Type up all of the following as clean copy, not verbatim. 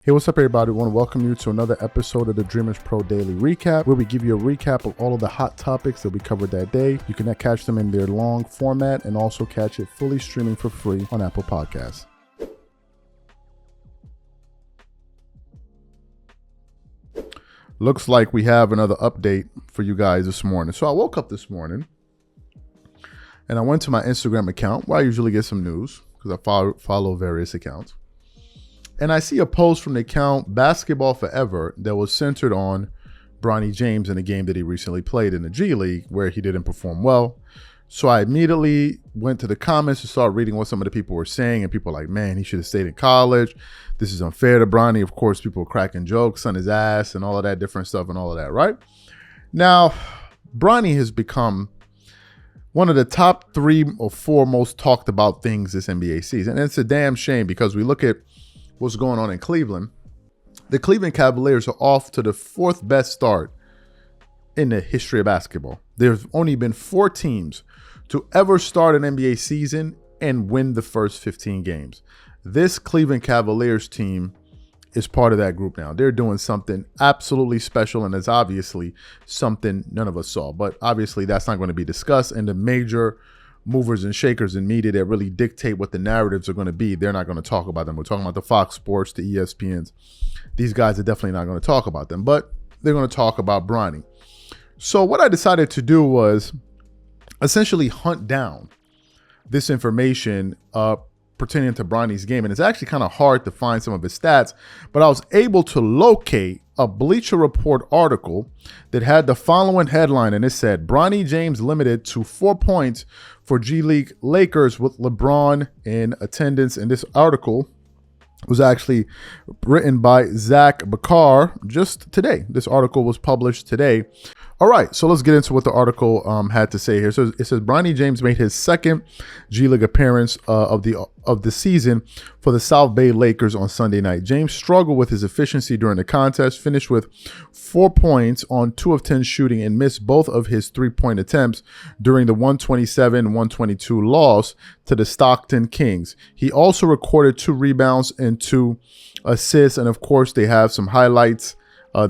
Hey, what's up, everybody? I want to welcome you to another episode of the Dreamers Pro Daily Recap, where we give you a recap of all of the hot topics that we covered that day. You can catch them in their long format and also catch it fully streaming for free on Apple Podcasts. Looks like we have another update for you guys this morning. So I woke up this morning and I went to my Instagram account where I usually get some news because I follow various accounts. And I see a post from the account Basketball Forever that was centered on Bronny James in a game that he recently played in the G-League where he didn't perform well. So I immediately went to the comments and started reading what some of the people were saying. And people were like, man, he should have stayed in college. This is unfair to Bronny. Of course, people were cracking jokes on his ass and all of that different stuff and all of that, right? Now, Bronny has become one of the top 3 or 4 most talked about things this NBA season. And it's a damn shame because we look at what's going on in Cleveland. The Cleveland Cavaliers are off to the 4th best start in the history of basketball. There's only been 4 teams to ever start an NBA season and win the first 15 games. This Cleveland Cavaliers team is part of that group now. They're doing something absolutely special, and it's obviously something none of us saw. But obviously that's not going to be discussed, and the major movers and shakers in media that really dictate what the narratives are going to be, they're not going to talk about them. We're talking about the Fox Sports, the ESPNs. These guys are definitely not going to talk about them, but they're going to talk about Bronny. So what I decided to do was essentially hunt down this information pertaining to Bronny's game. And it's actually kind of hard to find some of his stats, but I was able to locate a Bleacher Report article that had the following headline, and it said, Bronny James limited to 4 points for G-League Lakers with LeBron in attendance. And this article was actually written by Zach Bakar just today. This article was published today. All right, so let's get into what the article had to say here. So it says Bronny James made his second G-League appearance of the season for the South Bay Lakers on Sunday night. James struggled with his efficiency during the contest, finished with 4 points on 2 of 10 shooting, and missed both of his 3-point attempts during the 127-122 loss to the Stockton Kings. He also recorded 2 rebounds and 2 assists, and of course they have some highlights.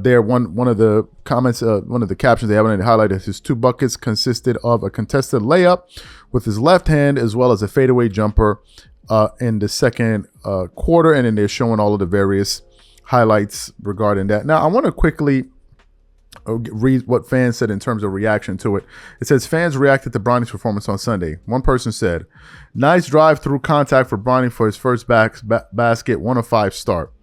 There, one of the comments, one of the captions they have in it highlighted his 2 buckets consisted of a contested layup with his left hand as well as a fadeaway jumper in the second quarter, and then they're showing all of the various highlights regarding that. Now, I want to quickly read what fans said in terms of reaction to it. It says fans reacted to Bronny's performance on Sunday. One person said, "Nice drive through contact for Bronny for his first basket, 1 of 5 start."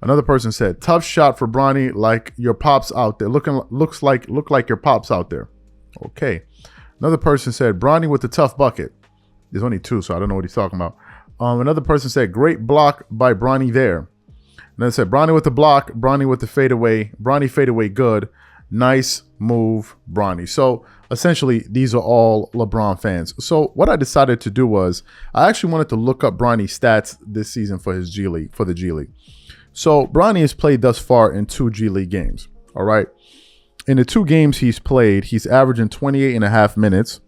Another person said, "Tough shot for Bronny, like your pops out there. Look like your pops out there." Okay. Another person said, "Bronny with the tough bucket." There's only 2, so I don't know what he's talking about. Another person said, "Great block by Bronny there." And then it said, "Bronny with the block, Bronny with the fadeaway, Bronny fadeaway good. Nice move, Bronny." So essentially, these are all LeBron fans. So what I decided to do was I actually wanted to look up Bronny's stats this season for his G-League, for the G-League. So Bronny has played thus far in 2 G-League games, all right? In the 2 games he's played, he's averaging 28.5 minutes.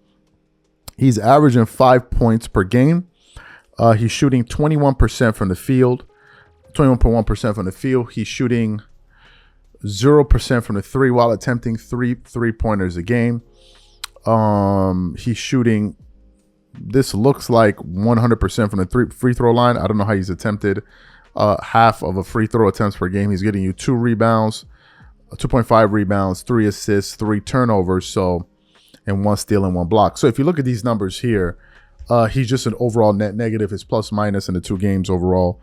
He's averaging 5 points per game. He's shooting 21% from the field, 21.1% from the field. He's shooting 0% from the 3 while attempting 3 3-pointers a game. He's shooting, this looks like 100% from the free throw line. I don't know how he's attempted half of a free throw attempts per game. He's getting you 2 rebounds, 2.5 rebounds, 3 assists, 3 turnovers, so, and 1 steal and 1 block. So if you look at these numbers here, he's just an overall net negative. His plus minus in the 2 games overall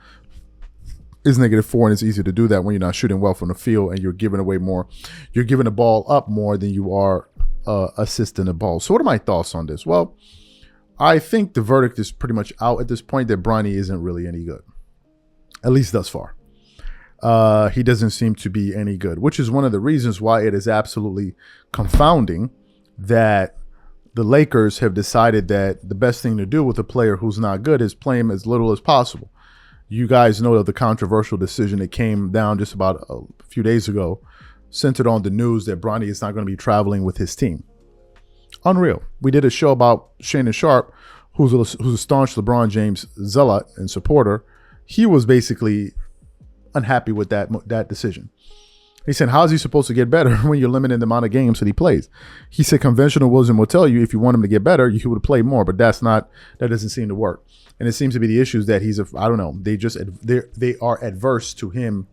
is -4, and it's easy to do that when you're not shooting well from the field and you're giving away more. You're giving the ball up more than you are assisting the ball. So what are my thoughts on this? Well, I think the verdict is pretty much out at this point that Bronny isn't really any good. At least thus far. He doesn't seem to be any good, which is one of the reasons why it is absolutely confounding that the Lakers have decided that the best thing to do with a player who's not good is play him as little as possible. You guys know of the controversial decision that came down just about a few days ago, centered on the news that Bronny is not going to be traveling with his team. Unreal. We did a show about Shannon Sharp, who's a staunch LeBron James zealot and supporter. He was basically unhappy with that decision. He said, how is he supposed to get better when you're limiting the amount of games that he plays? He said, conventional wisdom will tell you if you want him to get better, you would play more, but that doesn't seem to work. And it seems to be the issues that I don't know. They are adverse to him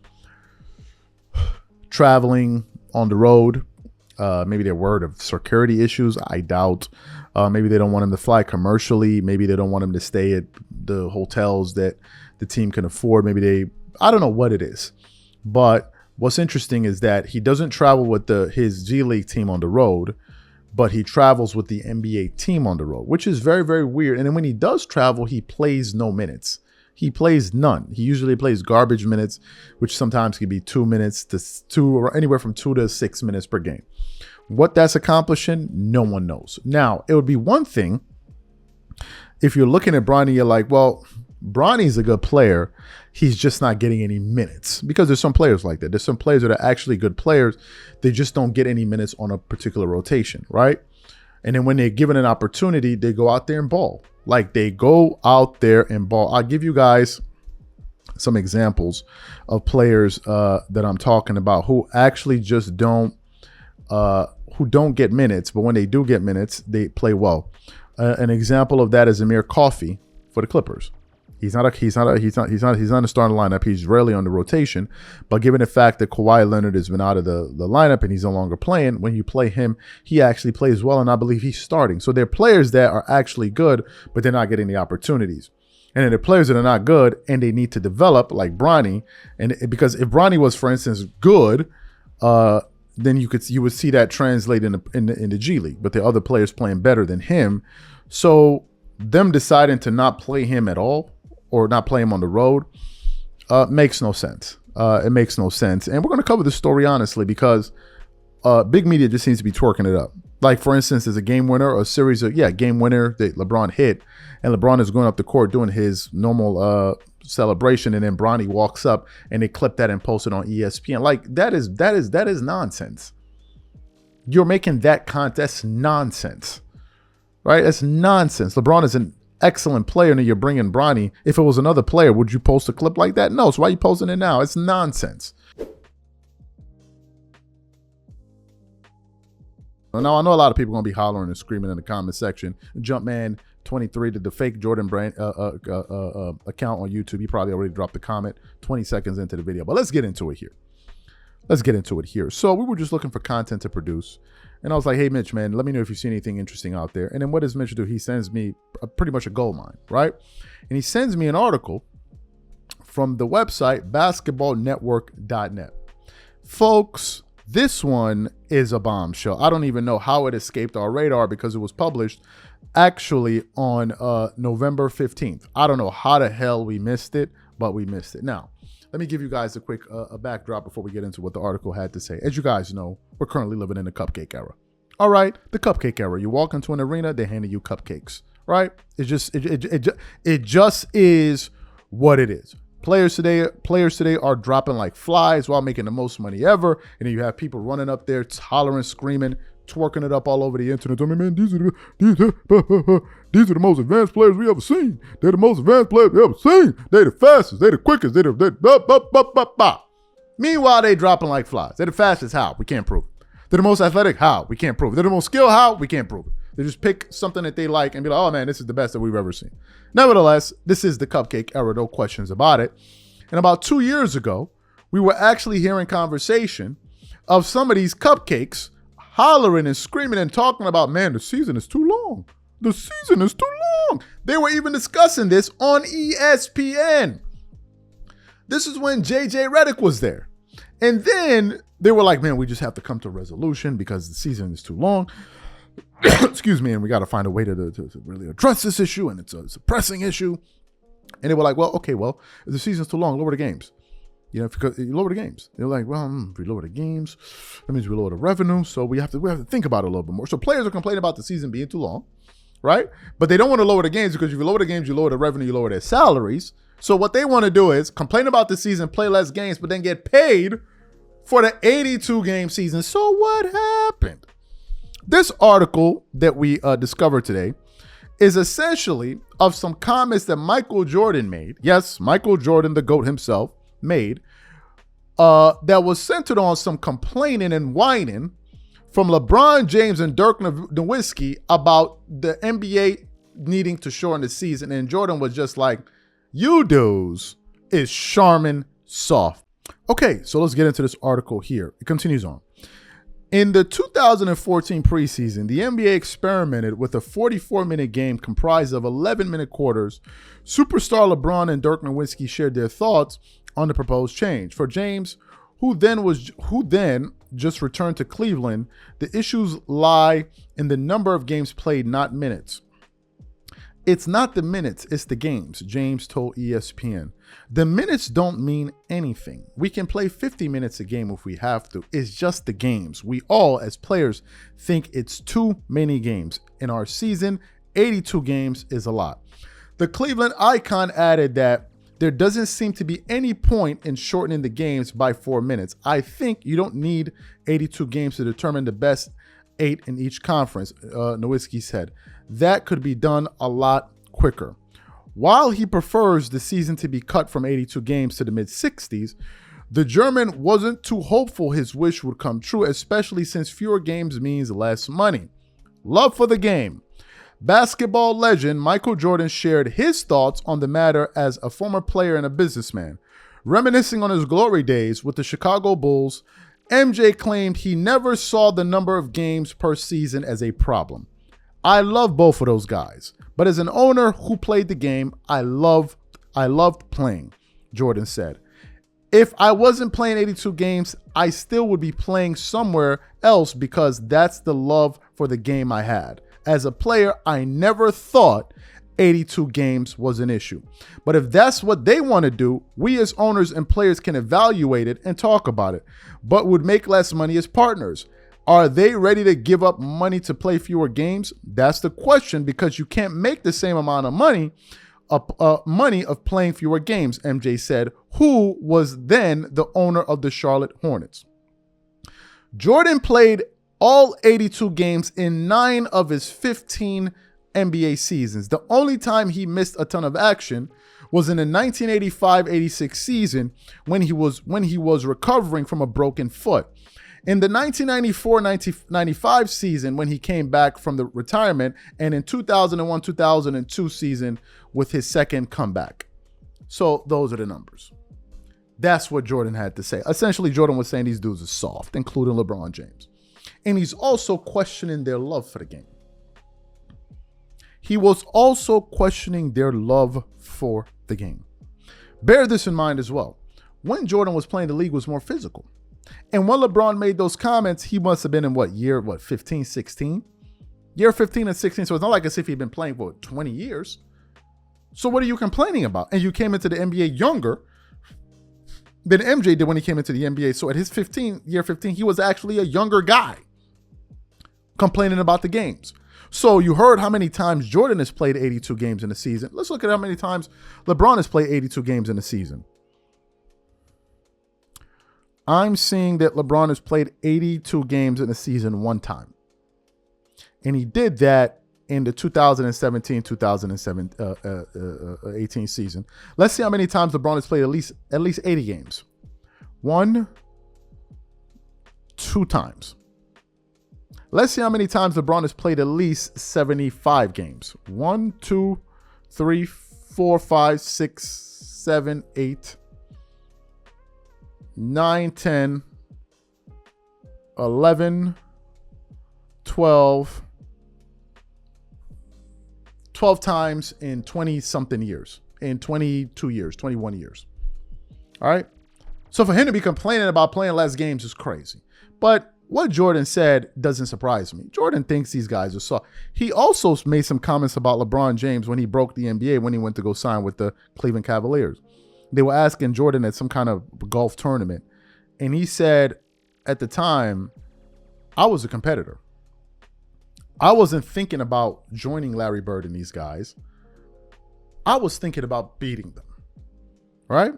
traveling on the road. Maybe they're worried of security issues. I doubt. Maybe they don't want him to fly commercially. Maybe they don't want him to stay at the hotels that the team can afford. I don't know what it is, but what's interesting is that he doesn't travel with his G-League team on the road, but he travels with the NBA team on the road, which is very, very weird. And then when he does travel, he plays no minutes. He plays none. He usually plays garbage minutes, which sometimes can be 2 minutes or anywhere from 2 to 6 minutes per game. What that's accomplishing, no one knows. Now, it would be one thing if you're looking at Bronny, you're like, well, Bronny's a good player. He's just not getting any minutes, because there's some players like that. There's some players that are actually good players. They just don't get any minutes on a particular rotation, right? And then when they're given an opportunity, they go out there and ball. Like, they go out there and ball. I'll give you guys some examples of players that I'm talking about who actually just don't get minutes, but when they do get minutes, they play well. An example of that is Amir Coffey for the Clippers. He's not a starting lineup. He's rarely on the rotation. But given the fact that Kawhi Leonard has been out of the lineup and he's no longer playing, when you play him, he actually plays well, and I believe he's starting. So they're players that are actually good, but they're not getting the opportunities. And then the players that are not good and they need to develop, like Bronny, and because if Bronny was, for instance, good, then you would see that translate in the G League. But the other players playing better than him, so them deciding to not play him at all, or not play him on the road, makes no sense. It makes no sense. And we're going to cover this story honestly, because big media just seems to be twerking it up. Like, for instance, there's a game winner, or a series of, game winner that LeBron hit, and LeBron is going up the court doing his normal celebration, and then Bronny walks up and they clip that and post it on ESPN. Like, that is nonsense. You're making that that's nonsense, right? That's nonsense. LeBron is an excellent player, and then you're bringing Bronny. If it was another player, would you post a clip like that? No. So why are you posting it now? It's nonsense. Now, I know a lot of people are going to be hollering and screaming in the comment section. Jumpman23 did the fake Jordan brand account on YouTube. He probably already dropped the comment 20 seconds into the video. But let's get into it here. So we were just looking for content to produce. And I was like, hey, Mitch, man, let me know if you see anything interesting out there. And then what does Mitch do? He sends me pretty much a gold mine, right? And he sends me an article from the website basketballnetwork.net. Folks, this one is a bombshell. I don't even know how it escaped our radar, because it was published actually on November 15th. I don't know how the hell we missed it, but we missed it. Now, let me give you guys a quick backdrop before we get into what the article had to say. As you guys know, we're currently living in the cupcake era. All right, the cupcake era. You walk into an arena, they hand you cupcakes, right? It just is what it is. Players today are dropping like flies while making the most money ever, and then you have people running up there, hollering, screaming, twerking it up all over the internet. I mean, man, these are the most advanced players we ever seen. They're the most advanced players we ever seen. They're the fastest. They're the quickest. Meanwhile, they dropping like flies. They're the fastest. How? We can't prove it. They're the most athletic. How? We can't prove it. They're the most skilled. How? We can't prove it. They just pick something that they like and be like, oh man, this is the best that we've ever seen. Nevertheless, this is the cupcake era, no questions about it. And about 2 years ago, we were actually hearing conversation of some of these cupcakes hollering and screaming and talking about, man, the season is too long. The season is too long. They were even discussing this on ESPN. This is when JJ Redick was there. And then they were like, man, we just have to come to a resolution because the season is too long. Excuse me. And we got to find a way to really address this issue. And it's a pressing issue. And they were like, well, okay, well, if the season's too long, lower the games. You know, because you lower the games. They're like, well, if we lower the games, that means we lower the revenue. So we have to think about it a little bit more. So players are complaining about the season being too long, right? But they don't want to lower the games, because if you lower the games, you lower the revenue, you lower their salaries. So what they want to do is complain about the season, play less games, but then get paid for the 82-game season. So what happened? This article that we discovered today is essentially of some comments that Michael Jordan made. Yes, Michael Jordan, the GOAT himself, made that was centered on some complaining and whining from LeBron James and Dirk Nowitzki about the NBA needing to shorten the season. And Jordan was just like, you dudes is Charmin soft. Okay, so let's get into this article here. It continues on. In the 2014 preseason, the NBA experimented with a 44-minute game comprised of 11-minute quarters. Superstar LeBron and Dirk Nowitzki shared their thoughts on the proposed change. For James, who then just returned to Cleveland, the issues lie in the number of games played, not minutes. It's not the minutes, it's the games, James told ESPN. The minutes don't mean anything. We can play 50 minutes a game if we have to. It's just the games. We all, as players, think it's too many games. In our season, 82 games is a lot. The Cleveland icon added that there doesn't seem to be any point in shortening the games by 4 minutes. I think you don't need 82 games to determine the best 8 in each conference, Nowitzki said. That could be done a lot quicker. While he prefers the season to be cut from 82 games to the mid-60s, the German wasn't too hopeful his wish would come true, especially since fewer games means less money. Love for the game. Basketball legend Michael Jordan shared his thoughts on the matter as a former player and a businessman. Reminiscing on his glory days with the Chicago Bulls, MJ claimed he never saw the number of games per season as a problem. I love both of those guys, but as an owner who played the game, I loved playing, Jordan said. If I wasn't playing 82 games, I still would be playing somewhere else because that's the love for the game I had. As a player, I never thought 82 games was an issue. But if that's what they want to do, we as owners and players can evaluate it and talk about it, but would make less money as partners. Are they ready to give up money to play fewer games? That's the question, because you can't make the same amount of money of playing fewer games, MJ said, who was then the owner of the Charlotte Hornets. Jordan played all 82 games in 9 of his 15 NBA seasons. The only time he missed a ton of action was in the 1985-86 season when he was recovering from a broken foot. In the 1994-95 season, when he came back from the retirement, and in 2001-2002 season with his second comeback. So those are the numbers. That's what Jordan had to say. Essentially, Jordan was saying these dudes are soft, including LeBron James. And he's also questioning their love for the game. He was also questioning their love for the game. Bear this in mind as well. When Jordan was playing, the league was more physical. And when LeBron made those comments, he must have been in year 15, 16? Year 15 and 16. So it's not like as if he'd been playing for 20 years. So what are you complaining about? And you came into the NBA younger than MJ did when he came into the NBA. So at his year 15, he was actually a younger guy complaining about the games. So you heard how many times Jordan has played 82 games in a season. Let's look at how many times LeBron has played 82 games in a season. I'm seeing that LeBron has played 82 games in a season one time. And he did that in the 2017-2018 season. Let's see how many times LeBron has played at least 80 games. 1, 2 times. Let's see how many times LeBron has played at least 75 games. 1, 2, 3, 4, 5, 6, 7, 8, 9, 10, 11, 12 times in 20-something years, in 22 years, 21 years. All right? So for him to be complaining about playing less games is crazy. But what Jordan said doesn't surprise me. Jordan thinks these guys are soft. He also made some comments about LeBron James when he broke the NBA when he went to go sign with the Cleveland Cavaliers. They were asking Jordan at some kind of golf tournament, and he said, at the time, I was a competitor. I wasn't thinking about joining Larry Bird and these guys. I was thinking about beating them, right?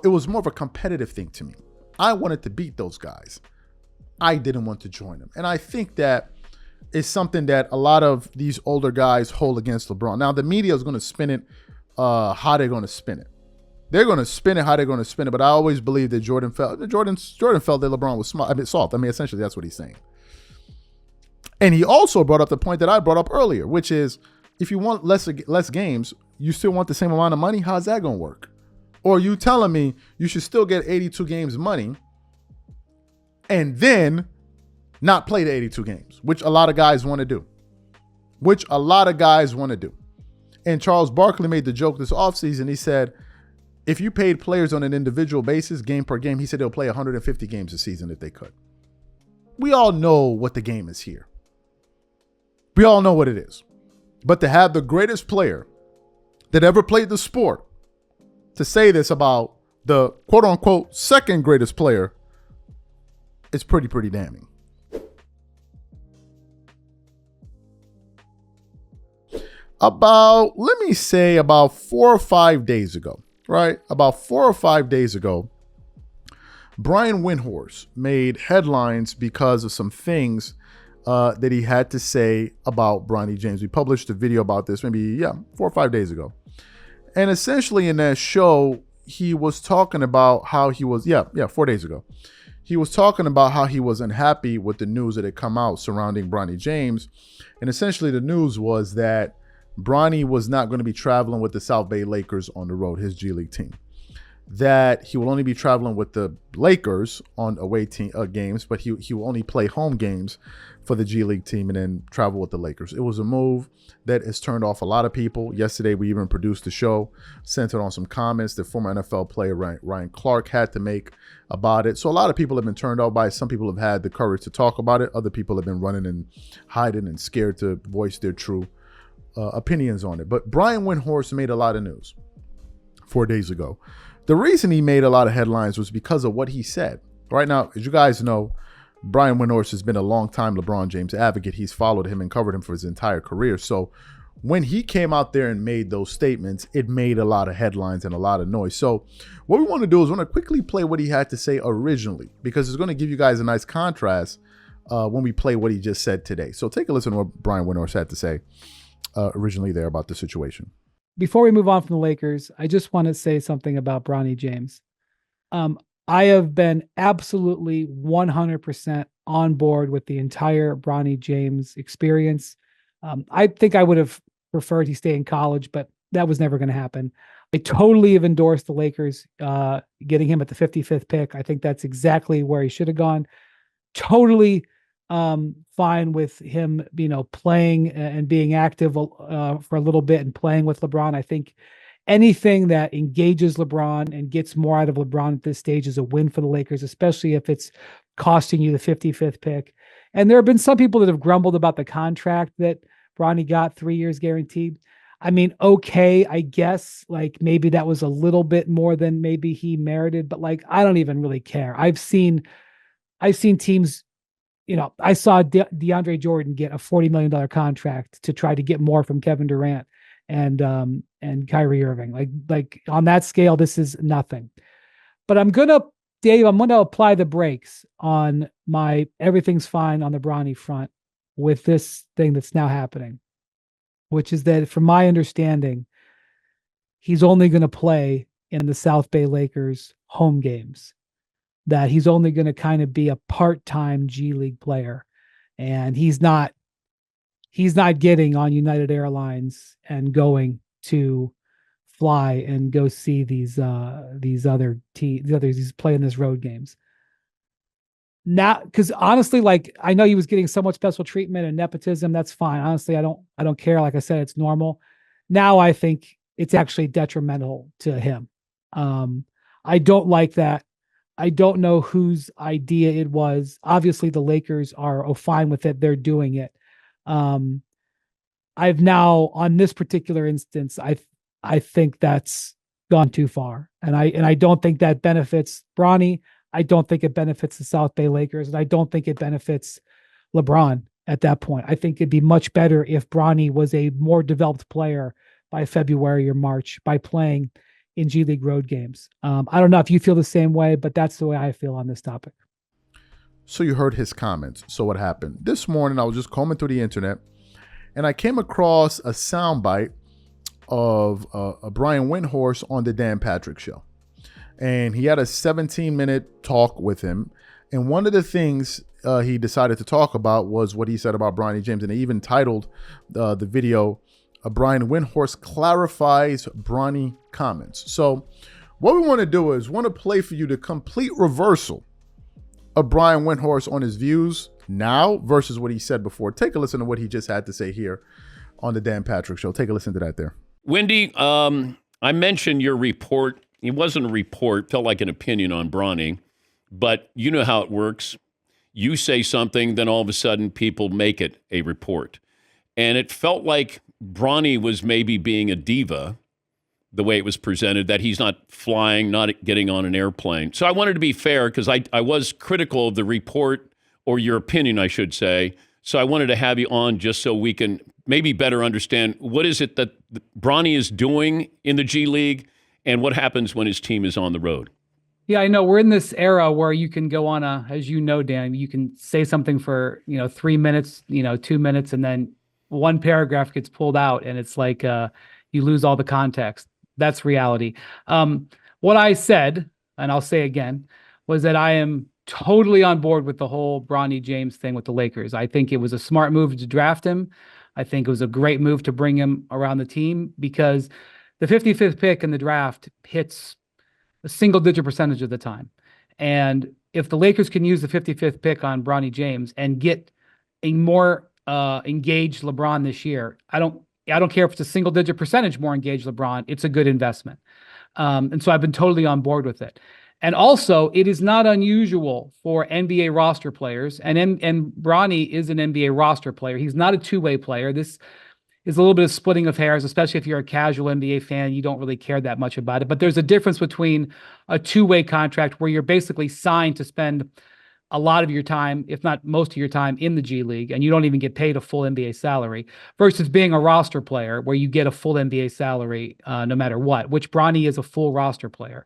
It was more of a competitive thing to me. I wanted to beat those guys. I didn't want to join them. And I think that is something that a lot of these older guys hold against LeBron. Now, the media is going to spin it how they're going to spin it. they're going to spin it how they're going to spin it. But I always believe that Jordan felt that LeBron was smart. I mean, soft. I mean, essentially, that's what he's saying. And he also brought up the point that I brought up earlier, which is if you want less games, you still want the same amount of money. How's that going to work? Or you telling me you should still get 82 games money and then not play the 82 games, which a lot of guys want to do. And Charles Barkley made the joke this offseason. He said, if you paid players on an individual basis, game per game, he said they'll play 150 games a season if they could. We all know what the game is here. We all know what it is. But to have the greatest player that ever played the sport to say this about the quote unquote second greatest player, it's pretty damning. About 4 or 5 days ago, right? About 4 or 5 days ago, Brian Windhorst made headlines because of some things that he had to say about Bronny James. We published a video about this 4 or 5 days ago. And essentially in that show, he was talking about how he was, 4 days ago. He was talking about how he was unhappy with the news that had come out surrounding Bronny James. And essentially the news was that Bronny was not going to be traveling with the South Bay Lakers on the road, his G-League team. That he will only be traveling with the Lakers on away team games, but he will only play home games for the G-League team and then travel with the Lakers. It was a move that has turned off a lot of people. Yesterday, we even produced a show centered on some comments that former NFL player Ryan Clark had to make about it. So a lot of people have been turned off by it. Some people have had the courage to talk about it. Other people have been running and hiding and scared to voice their true opinions on it. But Brian Windhorst made a lot of news 4 days ago. The reason he made a lot of headlines was because of what he said. Right now, as you guys know, Brian Windhorst has been a long-time LeBron James advocate. He's followed him and covered him for his entire career. So when he came out there and made those statements, it made a lot of headlines and a lot of noise. So what we want to do is we want to quickly play what he had to say originally, because it's going to give you guys a nice contrast when we play what he just said today. So take a listen to what Brian Windhorst had to say originally there about the situation. Before we move on from the Lakers, I just want to say something about Bronny James. I have been absolutely 100% on board with the entire Bronny James experience. I think I would have preferred he stay in college, but that was never going to happen. I totally have endorsed the Lakers getting him at the 55th pick. I think that's exactly where he should have gone. Totally fine with him, playing and being active for a little bit and playing with LeBron. I think anything that engages LeBron and gets more out of LeBron at this stage is a win for the Lakers, especially if it's costing you the 55th pick. And there have been some people that have grumbled about the contract that Bronny got, 3 years guaranteed. I mean, okay, I guess like maybe that was a little bit more than maybe he merited, but like, I don't even really care. I've seen teams, I saw DeAndre Jordan get a $40 million contract to try to get more from Kevin Durant and Kyrie Irving. Like on that scale, this is nothing. But I'm gonna apply the brakes on my everything's fine on the Bronny front with this thing that's now happening, which is that from my understanding, he's only going to play in the South Bay Lakers home games. That he's only going to kind of be a part-time G-League player, and he's not getting on United Airlines and going to fly and go see these other playing these road games. Now, because honestly, like I know he was getting so much special treatment and nepotism. That's fine. Honestly, I don't care. Like I said, it's normal. Now I think it's actually detrimental to him. I don't like that. I don't know whose idea it was. Obviously, the Lakers are fine with it. They're doing it. I've now, on this particular instance, I think that's gone too far, and I don't think that benefits Bronny. I don't think it benefits the South Bay Lakers, and I don't think it benefits LeBron at that point. I think it'd be much better if Bronny was a more developed player by February or March by playing in G-League road games. I don't know if you feel the same way, but that's the way I feel on this topic. So you heard his comments. So what happened? This morning, I was just combing through the internet, and I came across a soundbite of Brian Windhorst on the Dan Patrick Show. And he had a 17-minute talk with him. And one of the things he decided to talk about was what he said about Bronny James. And he even titled the video, Brian Windhorst Clarifies Bronny Comments. So what we want to do is want to play for you the complete reversal of Brian Windhorst on his views now versus what he said before. Take a listen to what he just had to say here on the Dan Patrick Show. Take a listen to that there. Windy, I mentioned your report. It wasn't a report, felt like an opinion on Bronny, but you know how it works. You say something, then all of a sudden people make it a report. And it felt like Bronny was maybe being a diva, the way it was presented, that he's not flying, not getting on an airplane. So I wanted to be fair because I was critical of the report, or your opinion, I should say. So I wanted to have you on just so we can maybe better understand what is it that Bronny is doing in the G-League and what happens when his team is on the road. Yeah, I know we're in this era where you can go on as you know, Dan, you can say something for, 3 minutes, 2 minutes, and then one paragraph gets pulled out and it's like you lose all the context. That's reality. What I said, and I'll say again, was that I am totally on board with the whole Bronny James thing with the Lakers. I think it was a smart move to draft him. I think it was a great move to bring him around the team because the 55th pick in the draft hits a single-digit percentage of the time. And if the Lakers can use the 55th pick on Bronny James and get a more engaged LeBron this year, I don't care if it's a single-digit percentage more engaged LeBron. It's a good investment. And so I've been totally on board with it. And also, it is not unusual for NBA roster players, and Bronny is an NBA roster player. He's not a two-way player. This is a little bit of splitting of hairs, especially if you're a casual NBA fan. You don't really care that much about it. But there's a difference between a two-way contract where you're basically signed to spend a lot of your time, if not most of your time, in the G League, and you don't even get paid a full NBA salary, versus being a roster player where you get a full NBA salary no matter what, which Bronny is a full roster player.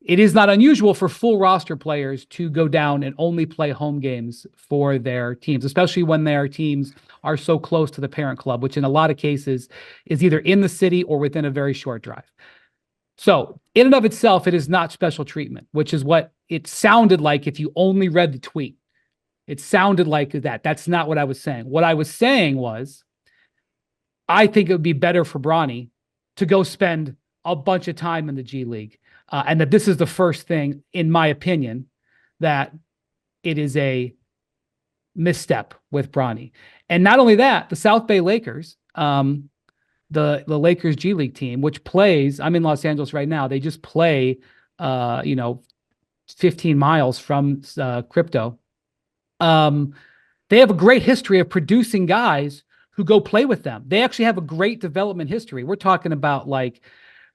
It is not unusual for full roster players to go down and only play home games for their teams, especially when their teams are so close to the parent club, which in a lot of cases is either in the city or within a very short drive. So in and of itself, it is not special treatment, which is what it sounded like if you only read the tweet. It sounded like that. That's not what I was saying. What I was saying was, I think it would be better for Bronny to go spend a bunch of time in the G League. And that this is the first thing, in my opinion, that it is a misstep with Bronny. And not only that, the South Bay Lakers, the Lakers G League team, which plays, I'm in Los Angeles right now, they just play, 15 miles from Crypto. They have a great history of producing guys who go play with them. They actually have a great development history. We're talking about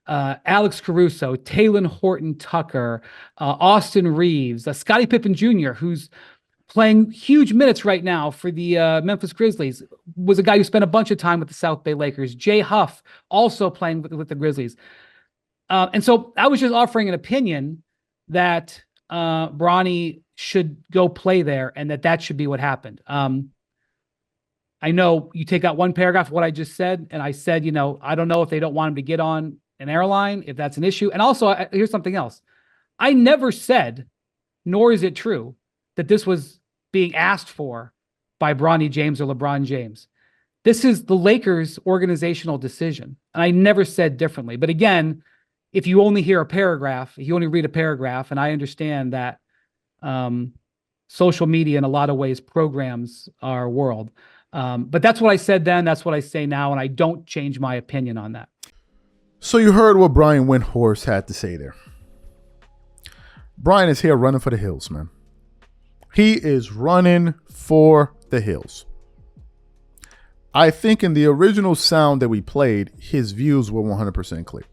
Alex Caruso, Talen Horton-Tucker, Austin Reeves, Scottie Pippen Jr., who's playing huge minutes right now for the Memphis Grizzlies, was a guy who spent a bunch of time with the South Bay Lakers. Jay Huff also playing with the Grizzlies. And so I was just offering an opinion that Bronny should go play there and that should be what happened. I know you take out one paragraph of what I just said, and I said, I don't know if they don't want him to get on an airline, if that's an issue. And also, here's something else. I never said, nor is it true, that this was being asked for by Bronny James or LeBron James. This is the Lakers' organizational decision. And I never said differently. But again, if you only hear a paragraph, if you only read a paragraph, and I understand that social media in a lot of ways programs our world. But that's what I said then. That's what I say now. And I don't change my opinion on that. So you heard what Brian Windhorst had to say there. Brian is here running for the hills, man. He is running for the hills. I think in the original sound that we played, his views were 100% clear.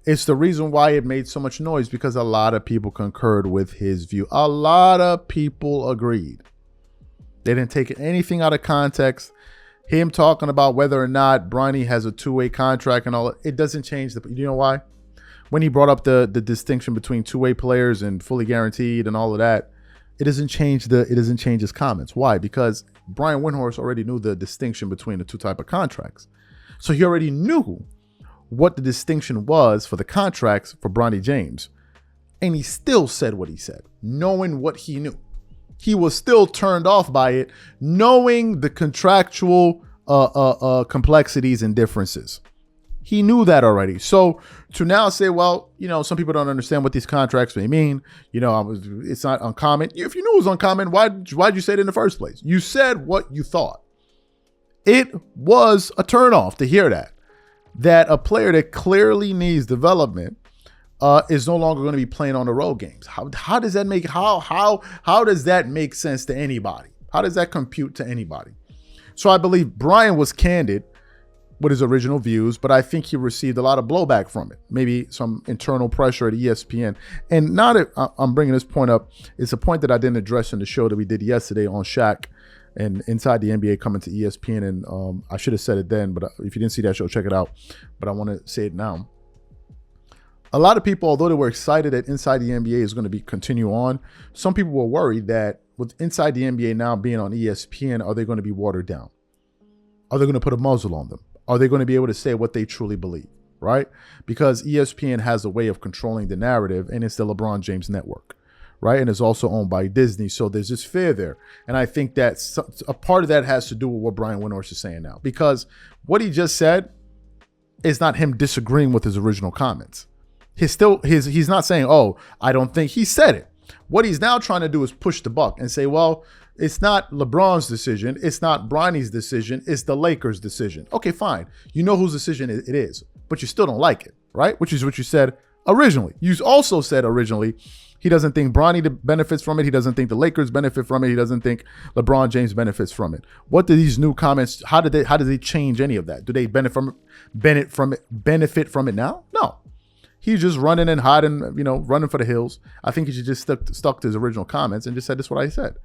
It's the reason why it made so much noise, because a lot of people concurred with his view. A lot of people agreed. They didn't take anything out of context. Him talking about whether or not Bronny has a two-way contract and all, it doesn't change you know why? When he brought up the distinction between two-way players and fully guaranteed and all of that, it doesn't change his comments. Why? Because Brian Windhorst already knew the distinction between the two type of contracts. So he already knew what the distinction was for the contracts for Bronny James. And he still said what he said, knowing what he knew. He was still turned off by it, knowing the contractual complexities and differences. He knew that already. So to now say, well, some people don't understand what these contracts may mean. It's not uncommon. If you knew it was uncommon, why'd you say it in the first place? You said what you thought. It was a turnoff to hear that a player that clearly needs development is no longer going to be playing on the road games. How does that make does that make sense to anybody? How does that compute to anybody? So I believe Brian was candid with his original views, but I think he received a lot of blowback from it. Maybe some internal pressure at ESPN. And now that I'm bringing this point up, it's a point that I didn't address in the show that we did yesterday on Shaq and Inside the NBA coming to ESPN. And I should have said it then, but if you didn't see that show, check it out. But I want to say it now. A lot of people, although they were excited that Inside the NBA is going to continue on, some people were worried that with Inside the NBA now being on ESPN, are they going to be watered down? Are they going to put a muzzle on them? Are they going to be able to say what they truly believe, right? Because ESPN has a way of controlling the narrative, and it's the LeBron James network, right? And it's also owned by Disney, so there's this fear there. And I think that a part of that has to do with what Brian Windhorst is saying now, because what he just said is not him disagreeing with his original comments. He's not saying, oh, I don't think. He said it. What he's now trying to do is push the buck and say, well, it's not LeBron's decision. It's not Bronny's decision. It's the Lakers' decision. Okay, fine. You know whose decision it is, but you still don't like it, right? Which is what you said originally. You also said originally he doesn't think Bronny benefits from it. He doesn't think the Lakers benefit from it. He doesn't think LeBron James benefits from it. What do these new comments, how do they change any of that? Do they benefit from it now? No. He's just running and hiding, running for the hills. I think he should just stuck to his original comments and just said, this is what I said.